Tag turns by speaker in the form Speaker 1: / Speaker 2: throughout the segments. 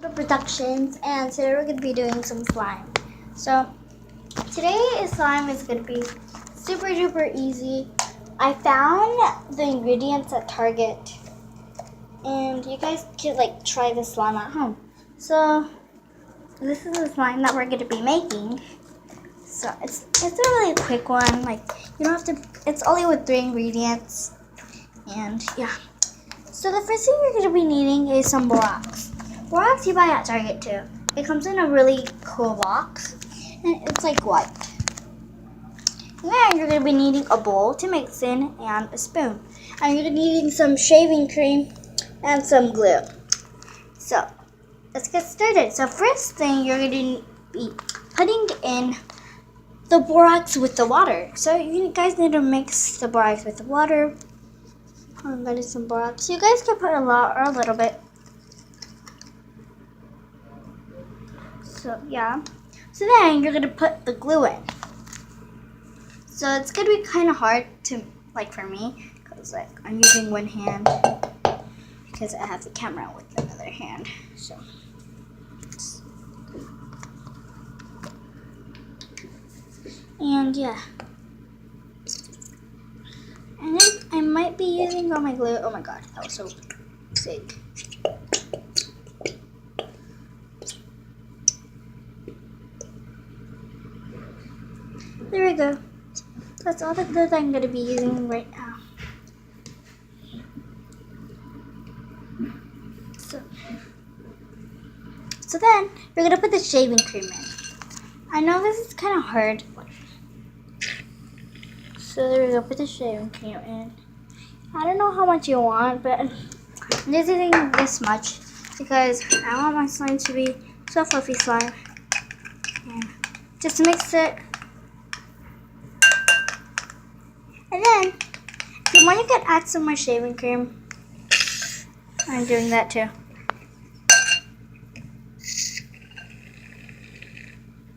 Speaker 1: Productions, and today we're going to be doing some slime. So today's slime is going to be super duper easy. I found the ingredients at Target, and you guys could try this slime at home. So this is the slime that we're going to be making. So it's a really quick one. You don't have to. It's only with 3 ingredients, and yeah. So the first thing you're going to be needing is some borax. Borax you buy at Target too. It comes in a really cool box, and it's white. And then you're going to be needing a bowl to mix in and a spoon. And you're going to be needing some shaving cream and some glue. So let's get started. So first thing, you're going to be putting in the borax with the water. So you guys need to mix the borax with the water. I'm getting some borax. You guys can put a lot or a little bit. So yeah. So then you're gonna put the glue in. So it's gonna be kind of hard to for me, because I'm using one hand because I have the camera with another hand. So and yeah. And then I might be using all my glue. Oh my god, that was so big. There we go. That's all the glue that I'm going to be using right now. So then, we're going to put the shaving cream in. I know this is kind of hard. So there we go, put the shaving cream in. I don't know how much you want, but I'm just using this much because I want my slime to be so fluffy slime. And just mix it. And then, if you want, you can add some more shaving cream. I'm doing that too.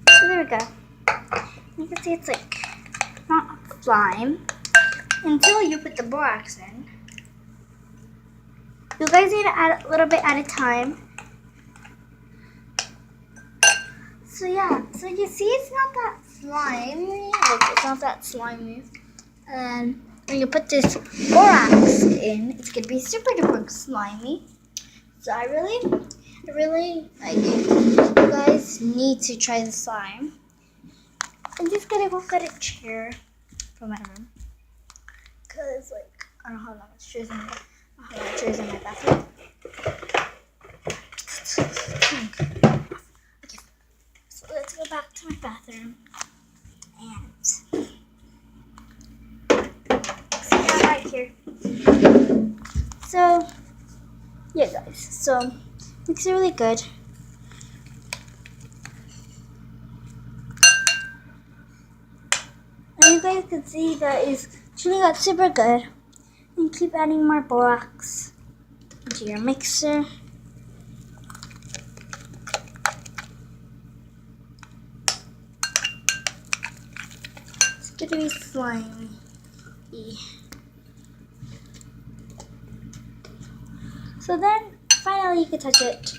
Speaker 1: So there we go. You can see it's not slime until you put the borax in. You guys need to add a little bit at a time. So yeah, so you see it's not that slimy. It's not that slimy. And when you put this borax in, it's gonna be super duper slimy. So I really you guys need to try the slime. I'm just gonna go get a chair from my room, cause I don't have that much chairs in my, bathroom. Okay, so let's go back to my bathroom and. Right here. So yeah guys, so mix it really good. And you guys can see that it's actually got super good. And keep adding more borax into your mixer. It's gonna be slimy. So then, finally you can touch it.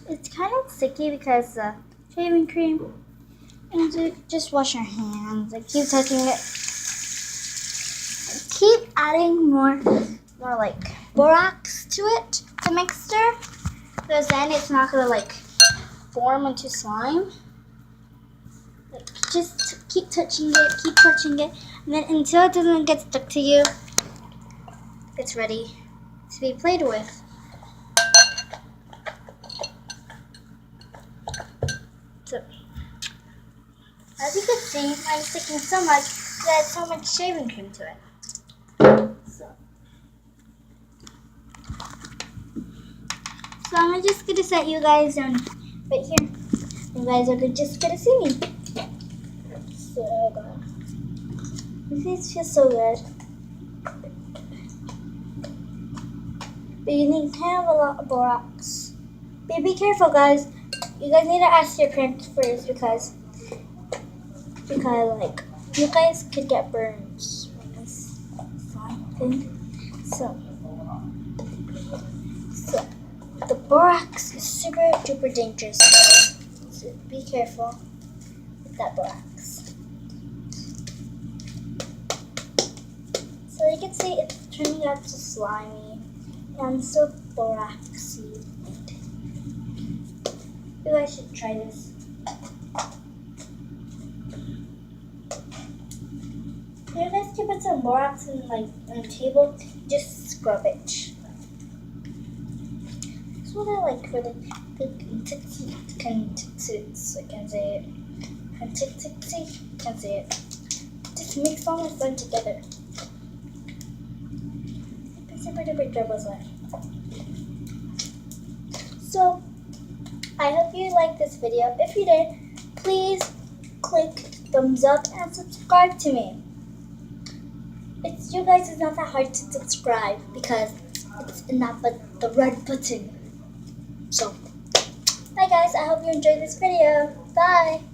Speaker 1: It's kind of sticky because shaving cream. And just wash your hands and keep touching it. And keep adding more borax to it, the mixture, because then it's not gonna form into slime. Just keep touching it, and then until it doesn't get stuck to you, it's ready to be played with. So, as you can see, I'm sticking so much that it's so much shaving cream to it. So I'm just gonna set you guys down right here. You guys are just gonna see me. So good. This feels so good. But you need kind of a lot of borax. But be careful, guys. You guys need to ask your parents first because you guys could get burns from this slime thing. So So, the borax is super duper dangerous, so be careful with that borax. So you can see it's turning out to slimy and so boraxy. You guys should try this. If you guys can put some borax in on the table, just scrub it. That's what I like for the Kentitsits, I can say it. Kentitsitsi, can say it. Just mix all of them together. Super duper troubles left. So, I hope you liked this video. If you did, please click thumbs up and subscribe to me. You guys, it's not that hard to subscribe because it's in the red button. So, bye guys, I hope you enjoyed this video. Bye!